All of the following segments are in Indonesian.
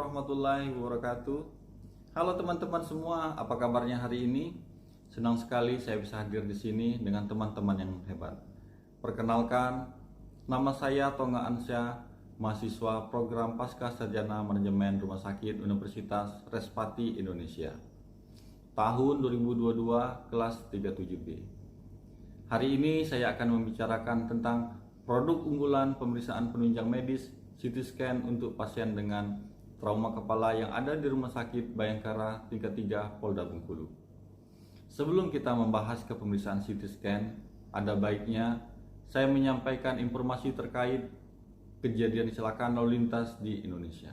warahmatullahi wabarakatuh. Halo teman-teman semua, apa kabarnya hari ini? Senang sekali saya bisa hadir di sini dengan teman-teman yang hebat. Perkenalkan, nama saya Tonga Ansyah, mahasiswa program Pasca Sarjana Manajemen Rumah Sakit Universitas Respati Indonesia. Tahun 2022 kelas 37B. Hari ini saya akan membicarakan tentang produk unggulan pemeriksaan penunjang medis CT scan untuk pasien dengan trauma kepala yang ada di Rumah Sakit Bayangkara tingkat 3 Polda Bengkulu. Sebelum kita membahas ke pemeriksaan CT scan, ada baiknya saya menyampaikan informasi terkait kejadian kecelakaan lalu lintas di Indonesia.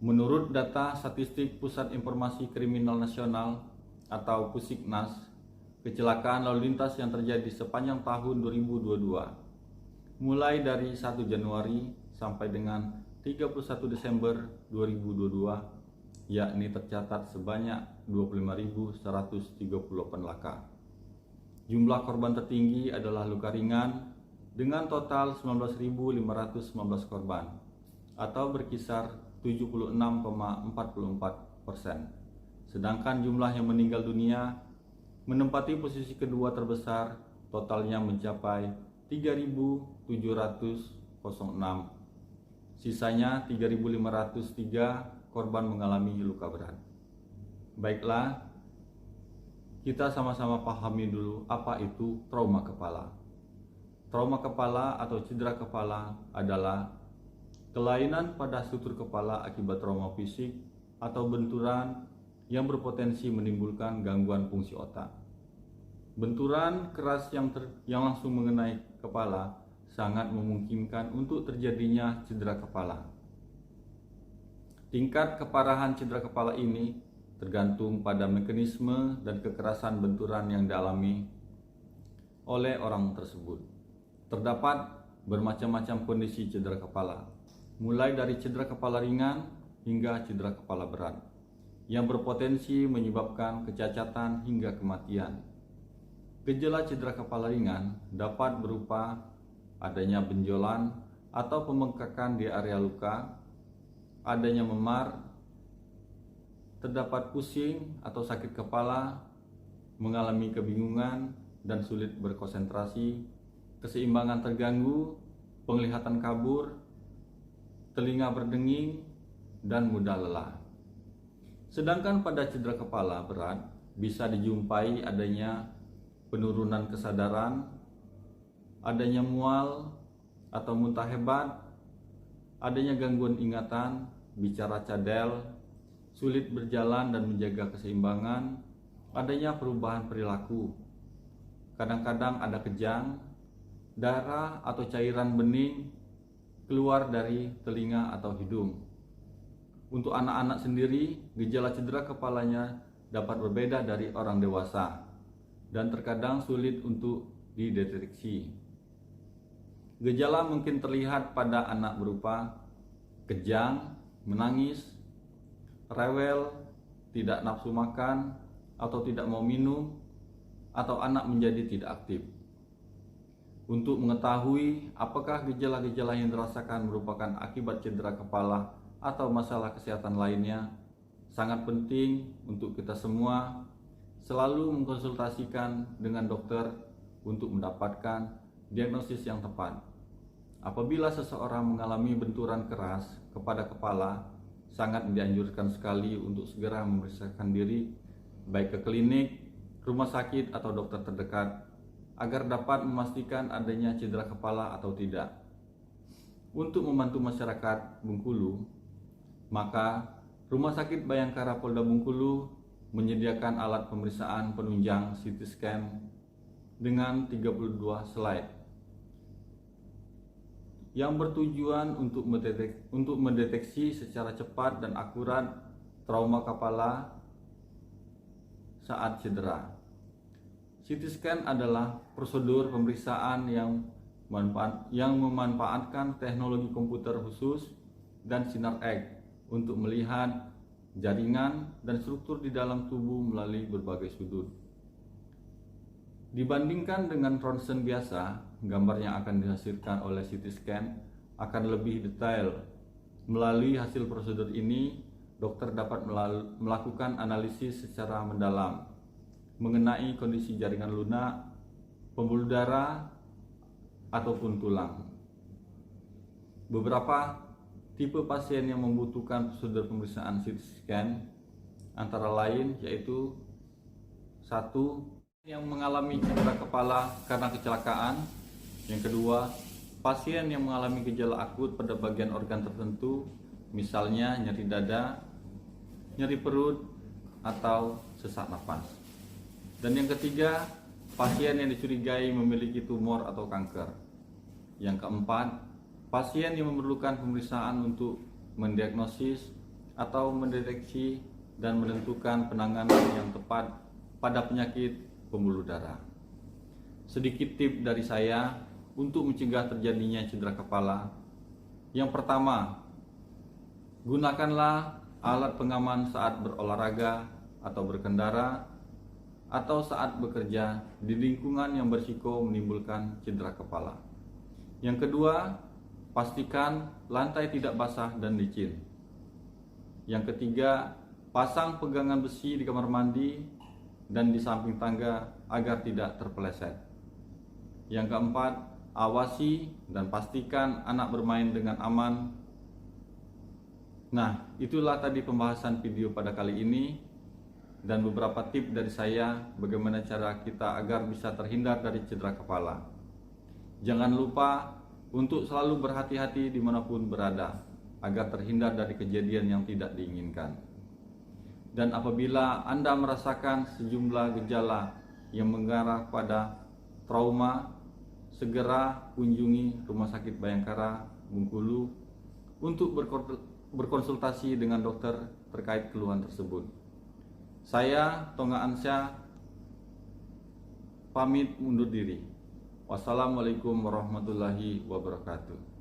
Menurut data statistik Pusat Informasi Kriminal Nasional atau Pusiknas, kecelakaan lalu lintas yang terjadi sepanjang tahun 2022 mulai dari 1 Januari sampai dengan 31 Desember 2022 yakni tercatat sebanyak 25.138 laka. Jumlah korban tertinggi adalah luka ringan dengan total 19.519 korban atau berkisar 76,44%. Sedangkan jumlah yang meninggal dunia menempati posisi kedua terbesar, totalnya mencapai 3.706. Sisanya 3.503 korban mengalami luka berat. Baiklah, kita sama-sama pahami dulu apa itu trauma kepala. Trauma kepala atau cedera kepala adalah kelainan pada struktur kepala akibat trauma fisik atau benturan yang berpotensi menimbulkan gangguan fungsi otak. Benturan keras yang langsung mengenai kepala sangat memungkinkan untuk terjadinya cedera kepala. Tingkat keparahan cedera kepala ini tergantung pada mekanisme dan kekerasan benturan yang dialami oleh orang tersebut. Terdapat bermacam-macam kondisi cedera kepala, mulai dari cedera kepala ringan hingga cedera kepala berat, yang berpotensi menyebabkan kecacatan hingga kematian. Gejala cedera kepala ringan dapat berupa adanya benjolan atau pembengkakan di area luka, adanya memar, terdapat pusing atau sakit kepala, mengalami kebingungan dan sulit berkonsentrasi, keseimbangan terganggu, penglihatan kabur, telinga berdenging, dan mudah lelah. Sedangkan pada cedera kepala berat bisa dijumpai adanya penurunan kesadaran, adanya mual atau muntah hebat, adanya gangguan ingatan, bicara cadel, sulit berjalan dan menjaga keseimbangan, adanya perubahan perilaku. Kadang-kadang ada kejang, darah atau cairan bening keluar dari telinga atau hidung. Untuk anak-anak sendiri, gejala cedera kepalanya dapat berbeda dari orang dewasa dan terkadang sulit untuk dideteksi. Gejala mungkin terlihat pada anak berupa kejang, menangis, rewel, tidak nafsu makan atau tidak mau minum, atau anak menjadi tidak aktif. Untuk mengetahui apakah gejala-gejala yang dirasakan merupakan akibat cedera kepala atau masalah kesehatan lainnya, sangat penting untuk kita semua selalu mengkonsultasikan dengan dokter untuk mendapatkan diagnosis yang tepat. Apabila seseorang mengalami benturan keras kepada kepala, sangat dianjurkan sekali untuk segera memeriksakan diri baik ke klinik, rumah sakit atau dokter terdekat agar dapat memastikan adanya cedera kepala atau tidak. Untuk membantu masyarakat Bengkulu, maka Rumah Sakit Bayangkara Polda Bengkulu menyediakan alat pemeriksaan penunjang CT scan dengan 32 slide yang bertujuan untuk mendeteksi secara cepat dan akurat trauma kepala saat cedera. CT scan adalah prosedur pemeriksaan yang memanfaatkan teknologi komputer khusus dan sinar X untuk melihat jaringan dan struktur di dalam tubuh melalui berbagai sudut. Dibandingkan dengan ronsen biasa, gambar yang akan dihasilkan oleh CT scan akan lebih detail Melalui hasil prosedur ini, dokter dapat melakukan analisis secara mendalam mengenai kondisi jaringan lunak, pembuluh darah, ataupun tulang. Beberapa tipe pasien yang membutuhkan prosedur pemeriksaan CT scan antara lain yaitu: 1. Yang mengalami cedera kepala karena kecelakaan. Yang kedua, pasien yang mengalami gejala akut pada bagian organ tertentu, misalnya nyeri dada, nyeri perut, atau sesak napas. Dan yang ketiga, pasien yang dicurigai memiliki tumor atau kanker. Yang keempat, pasien yang memerlukan pemeriksaan untuk mendiagnosis atau mendeteksi dan menentukan penanganan yang tepat pada penyakit pembuluh darah. Sedikit tip dari saya untuk mencegah terjadinya cedera kepala. Yang pertama, gunakanlah alat pengaman saat berolahraga atau berkendara atau saat bekerja di lingkungan yang berisiko menimbulkan cedera kepala. Yang kedua, pastikan lantai tidak basah dan licin. Yang ketiga, pasang pegangan besi di kamar mandi dan di samping tangga agar tidak terpeleset. Yang keempat, awasi dan pastikan anak bermain dengan aman. Nah, itulah tadi pembahasan video pada kali ini dan beberapa tips dari saya bagaimana cara kita agar bisa terhindar dari cedera kepala. Jangan lupa untuk selalu berhati-hati dimanapun berada agar terhindar dari kejadian yang tidak diinginkan. Dan apabila Anda merasakan sejumlah gejala yang mengarah pada trauma, segera kunjungi Rumah Sakit Bayangkara Bengkulu untuk berkonsultasi dengan dokter terkait keluhan tersebut. Saya, Tonga Ansyah, pamit undur diri. Wassalamualaikum warahmatullahi wabarakatuh.